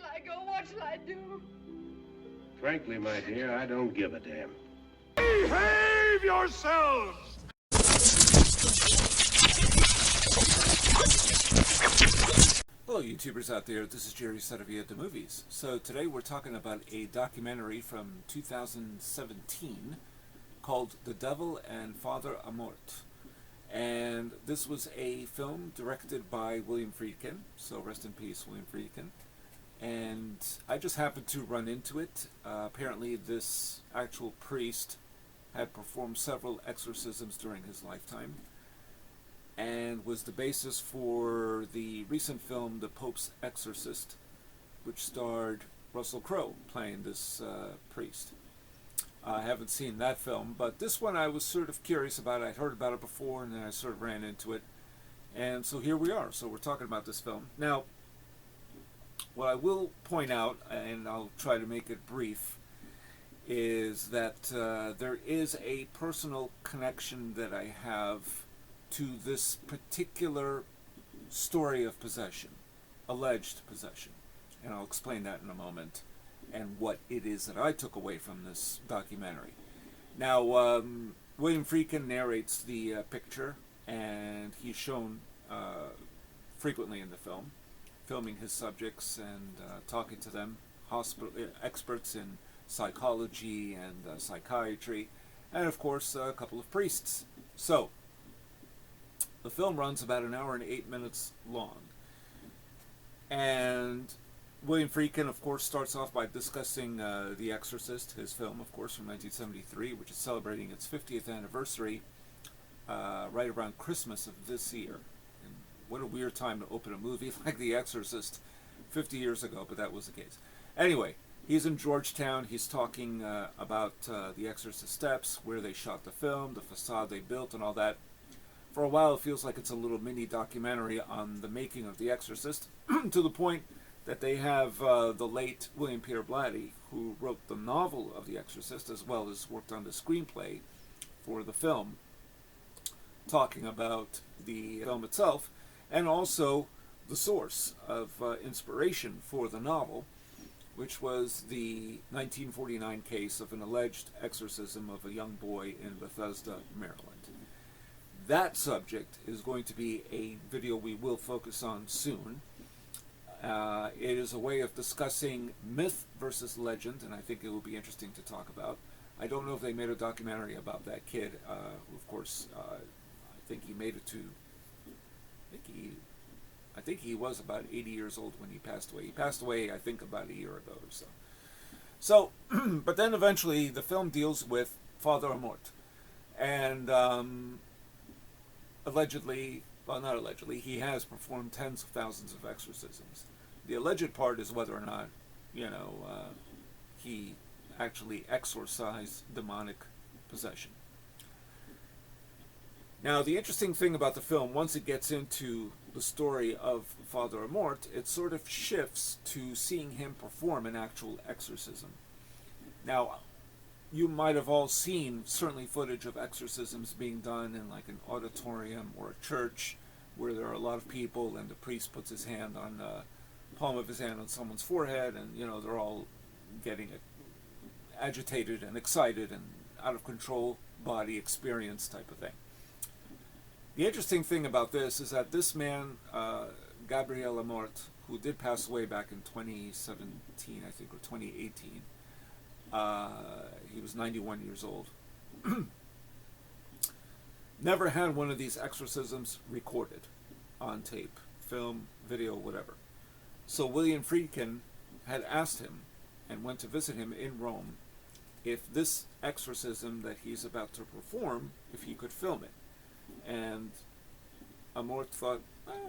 shall I go? What shall I do? Frankly, my dear, I don't give a damn. Behave yourselves! Hello YouTubers out there, this is Jerry Saravia at the Movies. So today we're talking about a documentary from 2017 called The Devil and Father Amorth. And this was a film directed by William Friedkin, so rest in peace William Friedkin. And I just happened to run into it. Apparently this actual priest had performed several exorcisms during his lifetime, and was the basis for the recent film The Pope's Exorcist, which starred Russell Crowe playing this priest. I haven't seen that film, but this one I was sort of curious about. I'd heard about it before, and then I sort of ran into it. And so here we are. So we're talking about this film. Now, what I will point out, and I'll try to make it brief, is that there is a personal connection that I have to this particular story of possession, alleged possession. And I'll explain that in a moment, and what it is that I took away from this documentary. Now, William Friedkin narrates the picture, and he's shown frequently in the film, filming his subjects and talking to them, experts in psychology and psychiatry, and of course a couple of priests. So, the film runs about an hour and 8 minutes long. And William Friedkin, of course, starts off by discussing The Exorcist, his film, of course, from 1973, which is celebrating its 50th anniversary right around Christmas of this year. And what a weird time to open a movie like The Exorcist 50 years ago, but that was the case. Anyway, he's in Georgetown. He's talking about The Exorcist steps, where they shot the film, the facade they built, and all that. For a while, it feels like it's a little mini documentary on the making of The Exorcist, to the point that they have the late William Peter Blatty, who wrote the novel of The Exorcist, as well as worked on the screenplay for the film, talking about the film itself, and also the source of inspiration for the novel, which was the 1949 case of an alleged exorcism of a young boy in Bethesda, Maryland. That subject is going to be a video we will focus on soon. It is a way of discussing myth versus legend, and I think it will be interesting to talk about. I don't know if they made a documentary about that kid. Of course, I think he made it to. I think he was about 80 years old when he passed away. He passed away, I think, about a year ago or so. So, but then eventually the film deals with Father Amorth, and allegedly, well, not allegedly, he has performed tens of thousands of exorcisms. The alleged part is whether or not, he actually exorcised demonic possession. Now, the interesting thing about the film, once it gets into the story of Father Amorth, it sort of shifts to seeing him perform an actual exorcism. Now, you might have all seen certainly footage of exorcisms being done in like an auditorium or a church where there are a lot of people, and the priest puts his hand on the palm of his hand on someone's forehead, and they're all getting agitated and excited and out of control body experience type of thing. The interesting thing about this is that this man, Gabriel Amorth, who did pass away back in 2017, I think, or 2018, he was 91 years old, never had one of these exorcisms recorded on tape, film, video, whatever. So William Friedkin had asked him, and went to visit him in Rome, if this exorcism that he's about to perform, if he could film it. And Amorth thought,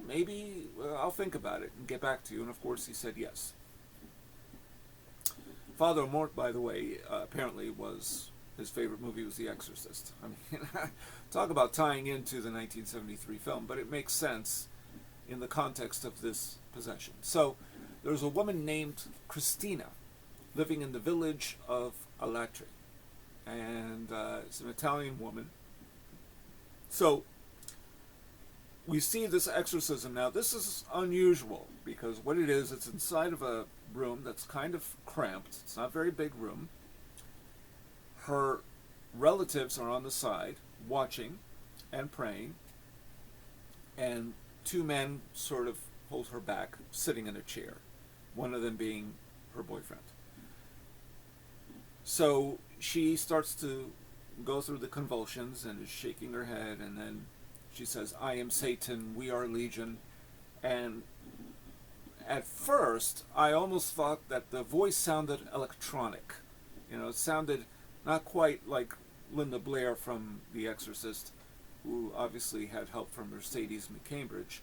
maybe I'll think about it and get back to you. And of course he said yes. Father Amorth, by the way, apparently his favorite movie was The Exorcist. I mean, talk about tying into the 1973 film, but it makes sense in the context of this possession. So there's a woman named Christina living in the village of Alatri, and it's an Italian woman. So we see this exorcism. Now, this is unusual because what it is, it's inside of a room that's kind of cramped. It's not a very big room. Her relatives are on the side watching and praying, and two men sort of hold her back, sitting in a chair, one of them being her boyfriend. So she starts to go through the convulsions and is shaking her head, and then she says, "I am Satan, we are legion." And at first, I almost thought that the voice sounded electronic. You know, it sounded not quite like Linda Blair from The Exorcist, who obviously had help from Mercedes McCambridge,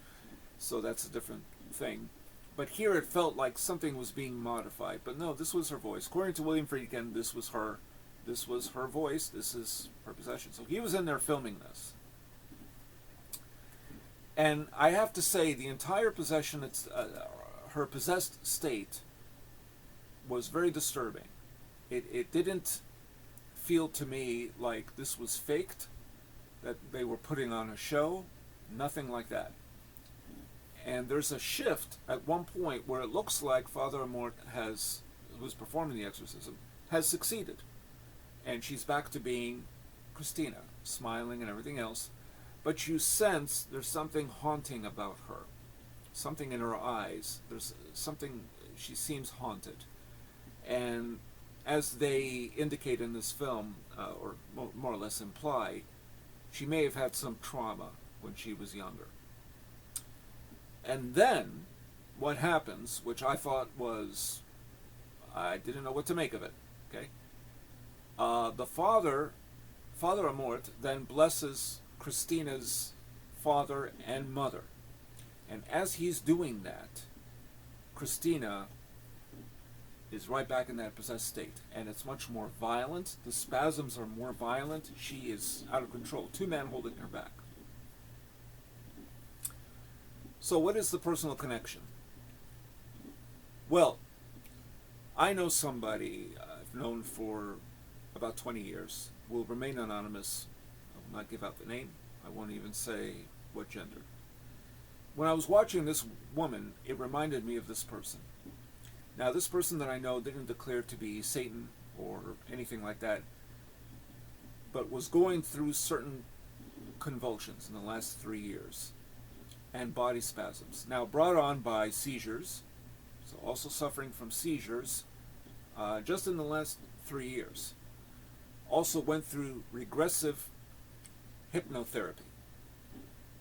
so that's a different thing. But here it felt like something was being modified. But no, this was her voice. According to William Friedkin, this was her. This was her voice. This is her possession. So he was in there filming this. And I have to say, the entire possession, her possessed state, was very disturbing. It didn't feel to me like this was faked, that they were putting on a show. Nothing like that. And there's a shift at one point where it looks like Father Amorth who's performing the exorcism, has succeeded. And she's back to being Christina, smiling and everything else. But you sense there's something haunting about her. Something in her eyes. There's something, she seems haunted. And as they indicate in this film, or more or less imply, she may have had some trauma when she was younger. And then, what happens, which I thought was, I didn't know what to make of it, okay? The Father Amorth, then blesses Christina's father and mother. And as he's doing that, Christina is right back in that possessed state. And it's much more violent. The spasms are more violent. She is out of control. Two men holding her back. So what is the personal connection? Well, I know somebody I've known for about 20 years, will remain anonymous. I will not give out the name. I won't even say what gender. When I was watching this woman, it reminded me of this person. Now, this person that I know didn't declare to be Satan or anything like that, but was going through certain convulsions in the last 3 years and body spasms. Now, brought on by seizures, so also suffering from seizures just in the last 3 years. Also went through regressive hypnotherapy,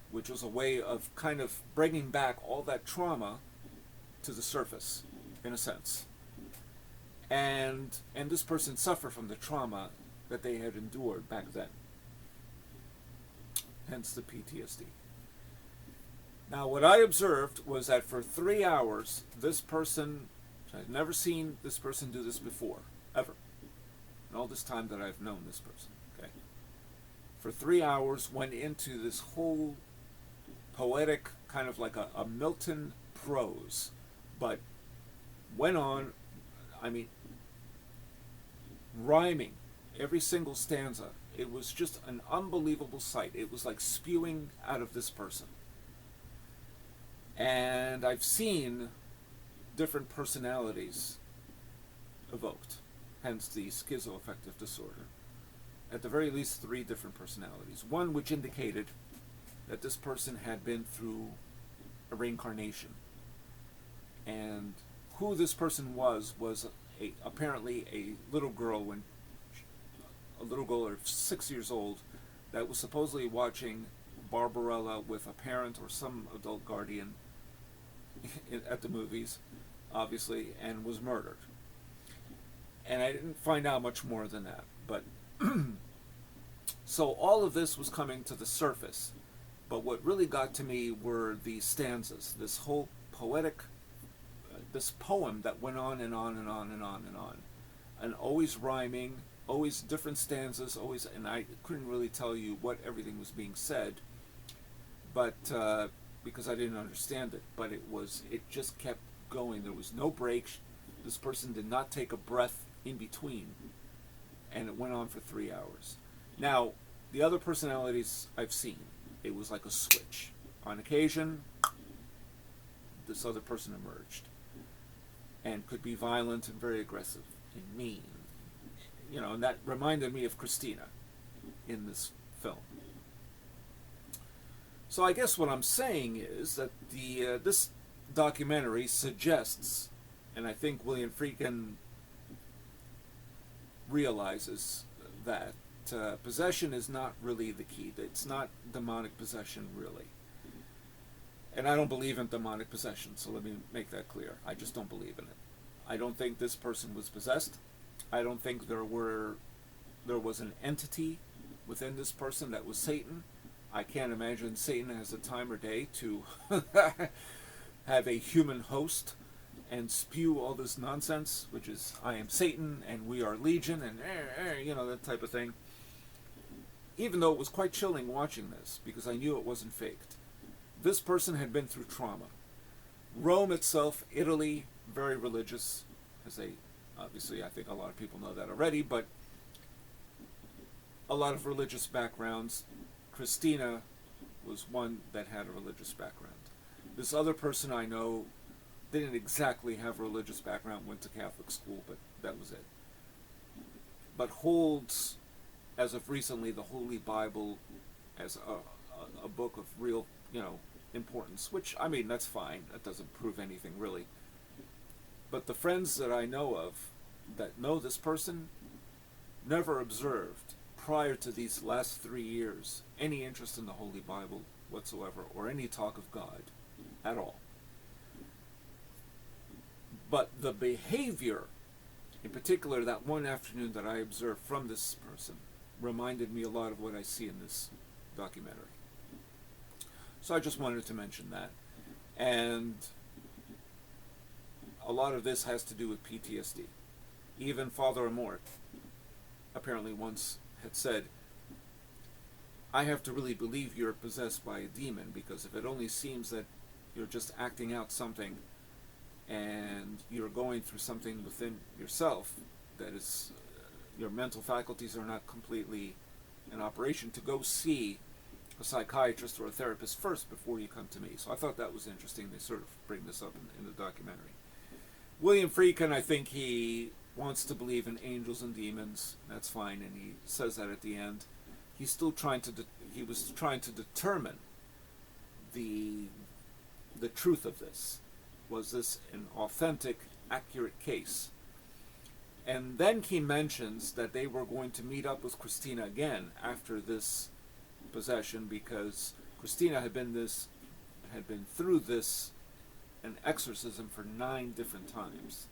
which was a way of kind of bringing back all that trauma to the surface, in a sense. And this person suffered from the trauma that they had endured back then. Hence the PTSD. Now, what I observed was that for 3 hours, this person, I've never seen this person do this before, ever. In all this time that I've known this person, okay? For 3 hours, went into this whole poetic, kind of like a Milton prose, but went on, I mean, rhyming every single stanza. It was just an unbelievable sight. It was like spewing out of this person. And I've seen different personalities evoked, hence the schizoaffective disorder. At the very least, 3 different personalities. One which indicated that this person had been through a reincarnation. And who this person was apparently a little girl of 6 years old that was supposedly watching Barbarella with a parent or some adult guardian at the movies, obviously, and was murdered. And I didn't find out much more than that. But so all of this was coming to the surface. But what really got to me were the stanzas, this whole poetic, this poem that went on and on and on and on and on. And always rhyming, always different stanzas, always, and I couldn't really tell you what everything was being said, but because I didn't understand it. But it just kept going. There was no break. This person did not take a breath in between, and it went on for 3 hours. Now, the other personalities I've seen, it was like a switch. On occasion, this other person emerged and could be violent and very aggressive and mean. And that reminded me of Christina in this film. So I guess what I'm saying is that this documentary suggests, and I think William Friedkin realizes that possession is not really the key. It's not demonic possession, really. And I don't believe in demonic possession, so let me make that clear. I just don't believe in it. I don't think this person was possessed. I don't think there was an entity within this person that was Satan. I can't imagine Satan has a time or day to have a human host and spew all this nonsense, which is, I am Satan and we are Legion and that type of thing. Even though it was quite chilling watching this, because I knew it wasn't faked. This person had been through trauma. Rome itself, Italy, very religious, obviously I think a lot of people know that already, but a lot of religious backgrounds. Christina was one that had a religious background. This other person I know didn't exactly have a religious background, went to Catholic school, but that was it. But holds, as of recently, the Holy Bible as a book of real, importance, which, that's fine. That doesn't prove anything, really. But the friends that I know of that know this person never observed, prior to these last 3 years, any interest in the Holy Bible whatsoever, or any talk of God at all. But the behavior, in particular that one afternoon that I observed from this person, reminded me a lot of what I see in this documentary. So I just wanted to mention that. And a lot of this has to do with PTSD. Even Father Amorth apparently once had said, I have to really believe you're possessed by a demon, because if it only seems that you're just acting out something and you're going through something within yourself that is, your mental faculties are not completely in operation, to go see a psychiatrist or a therapist first before you come to me. So I thought that was interesting. They sort of bring this up in the documentary. William Friedkin, I think he wants to believe in angels and demons. That's fine, and he says that at the end. He's still trying to he was trying to determine the truth of this. Was this an authentic, accurate case? And then he mentions that they were going to meet up with Christina again after this possession, because Christina had been through an exorcism for 9 different times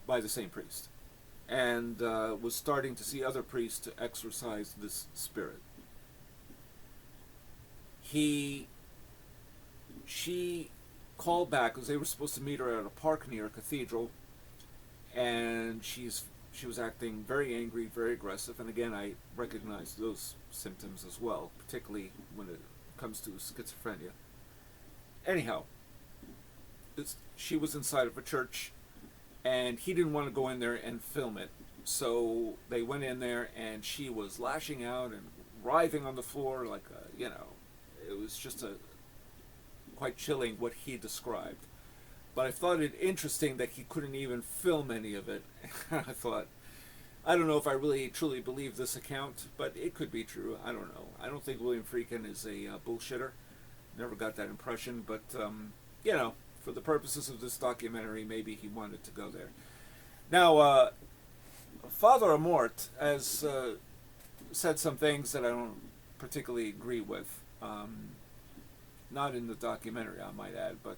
by the same priest, and was starting to see other priests to exorcise this spirit. She called back, because they were supposed to meet her at a park near a cathedral, and she was acting very angry, very aggressive, and again I recognize those symptoms as well, particularly when it comes to schizophrenia. Anyhow, she was inside of a church, and he didn't want to go in there and film it, so they went in there, and she was lashing out and writhing on the floor like it was just quite chilling what he described. But I thought it interesting that he couldn't even film any of it. I thought, I don't know if I really truly believe this account, but it could be true. I don't know. I don't think William Friedkin is a bullshitter. Never got that impression, but for the purposes of this documentary, maybe he wanted to go there. Now, Father Amorth has said some things that I don't particularly agree with. Not in the documentary, I might add, but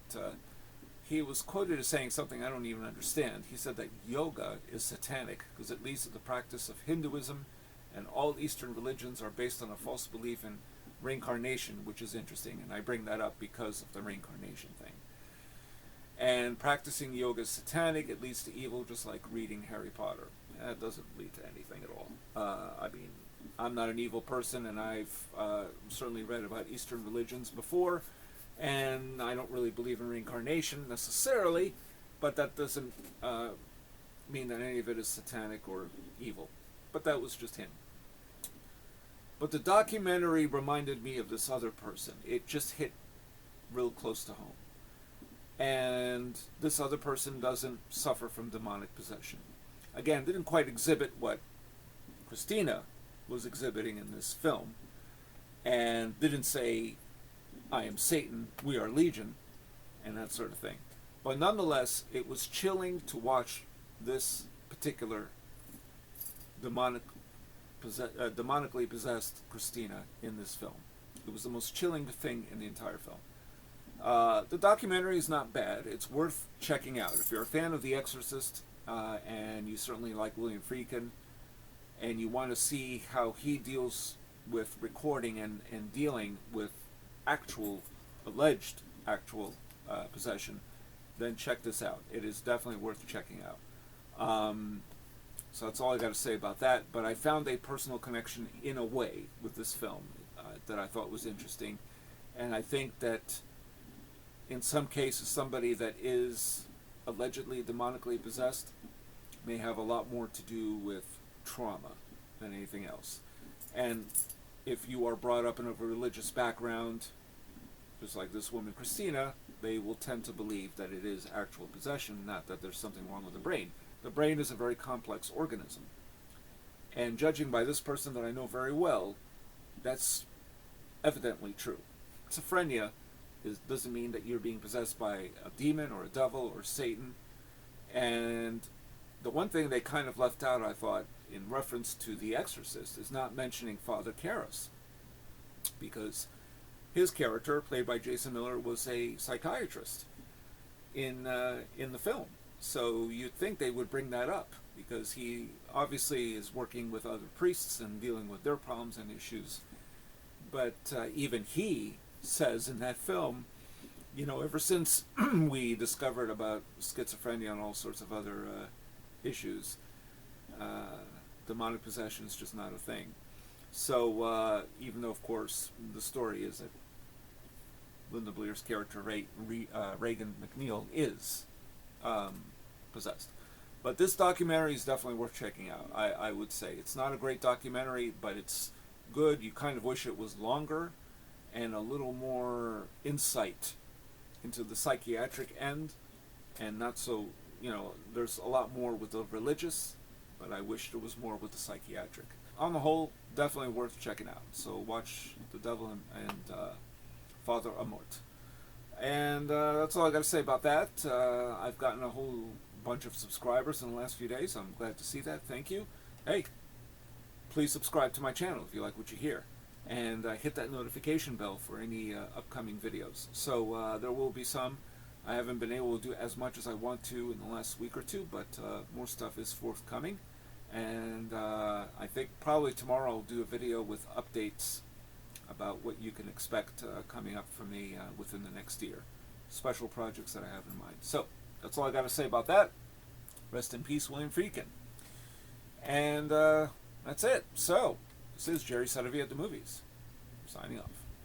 he was quoted as saying something I don't even understand. He said that yoga is satanic because it leads to the practice of Hinduism, and all Eastern religions are based on a false belief in reincarnation, which is interesting, and I bring that up because of the reincarnation thing. And practicing yoga is satanic, it leads to evil, just like reading Harry Potter. That doesn't lead to anything at all. I'm not an evil person, and I've certainly read about Eastern religions before, and I don't really believe in reincarnation necessarily, but that doesn't mean that any of it is satanic or evil. But that was just him. But the documentary reminded me of this other person. It just hit real close to home. And this other person doesn't suffer from demonic possession. Again, didn't quite exhibit what Christina was exhibiting in this film, and didn't say, I am Satan, we are Legion, and that sort of thing. But nonetheless, it was chilling to watch this particular demonically possessed Christina in this film. It was the most chilling thing in the entire film. The documentary is not bad. It's worth checking out. If you're a fan of The Exorcist, and you certainly like William Friedkin, and you want to see how he deals with recording and dealing with alleged actual possession, then check this out. It is definitely worth checking out. So that's all I got to say about that. But I found a personal connection in a way with this film that I thought was interesting. And I think that in some cases, somebody that is allegedly demonically possessed may have a lot more to do with trauma than anything else. And if you are brought up in a religious background, just like this woman Christina, they will tend to believe that it is actual possession, not that there's something wrong with the brain. The brain is a very complex organism. And judging by this person that I know very well, that's evidently true. Schizophrenia doesn't mean that you're being possessed by a demon or a devil or Satan. And the one thing they kind of left out, I thought, in reference to The Exorcist, is not mentioning Father Karras, because his character, played by Jason Miller, was a psychiatrist in the film. So you'd think they would bring that up, because he obviously is working with other priests and dealing with their problems and issues. But even he says in that film, you know, ever since we discovered about schizophrenia and all sorts of other issues, demonic possession is just not a thing. So even though, of course, the story is that Linda Blair's character, Reagan McNeil, is possessed. But this documentary is definitely worth checking out, I would say. It's not a great documentary, but it's good. You kind of wish it was longer and a little more insight into the psychiatric end, and not so, you know, there's a lot more with the religious, but I wish there was more with the psychiatric. On the whole, definitely worth checking out. So watch The Devil and Father Amorth. And that's all I got to say about that. I've gotten a whole bunch of subscribers in the last few days. I'm glad to see that. Thank you. Hey, please subscribe to my channel if you like what you hear. And hit that notification bell for any upcoming videos. So there will be some. I haven't been able to do as much as I want to in the last week or two, but more stuff is forthcoming. And I think probably tomorrow I'll do a video with updates about what you can expect coming up from me within the next year. Special projects that I have in mind. So that's all I got to say about that. Rest in peace, William Friedkin. And that's it. So this is Jerry Saravia at the Movies, signing off.